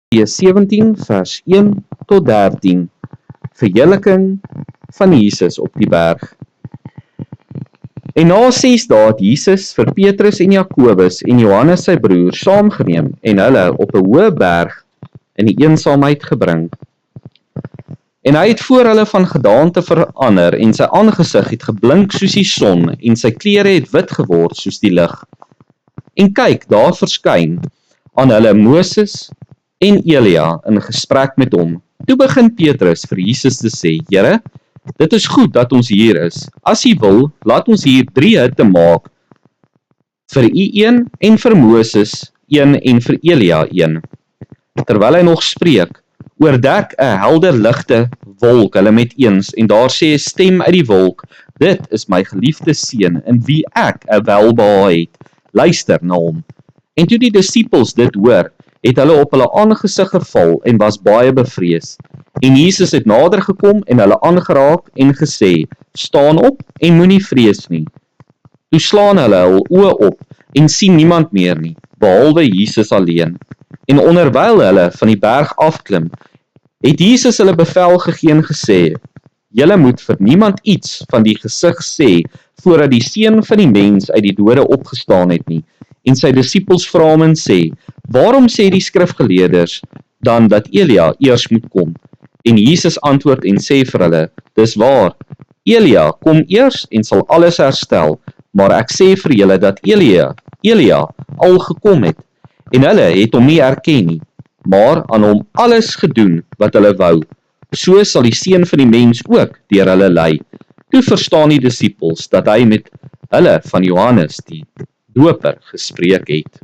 Matteus 17 vers 1 tot 13. Verheerliking van Jesus op die berg. En na 6 dae het Jesus vir Petrus en Jakobus en Johannes sy broer saamgeneem en hulle op 'n hoë berg in die eensaamheid gebring. En hy het voor hulle van gedaante verander en sy aangesig het geblink soos die son en sy klere het wit geword soos die lig. En kyk, daar verskyn aan hulle Moses en Elia in gesprek met hom. Toe begin Petrus vir Jesus te sê, Here, dit is goed dat ons hier is. As U wil, laat ons hier 3 hutte maak. Vir U een en vir Moses een en vir Elia een. Terwyl hy nog spreek, oordek 'n helder ligte wolk hulle met eens en daar sê 'n stem uit die wolk, dit is my geliefde seun in wie ek 'n welbehae het. Luister na hom. En toe die disippels dit hoor, het hulle op hulle aangesig geval en was baie bevrees. En Jesus het nader gekom en hulle aangeraak en gesê, staan op en moenie vrees nie. Toe slaan hulle hul oë op en sien niemand meer nie, behalwe Jesus alleen. En onderwyl hulle van die berg afklim, het Jesus hulle bevel gegee en gesê, julle moet vir niemand iets van die gesig sê, voordat die Seun van die mens uit die dode opgestaan het nie. En sy disippels vra hom en sê, waarom sê die skrifgeleerders dan dat Elia eers moet kom? En Jesus antwoord en sê vir hulle, dis waar, Elia kom eers en sal alles herstel, maar ek sê vir julle dat Elia al gekom het, en hulle het hom nie erken nie, maar aan hom alles gedoen wat hulle wou. So sal die Seun van die mens ook deur hulle lei. Toe verstaan die disippels dat hy met hulle van Johannes die Doper gespreek het.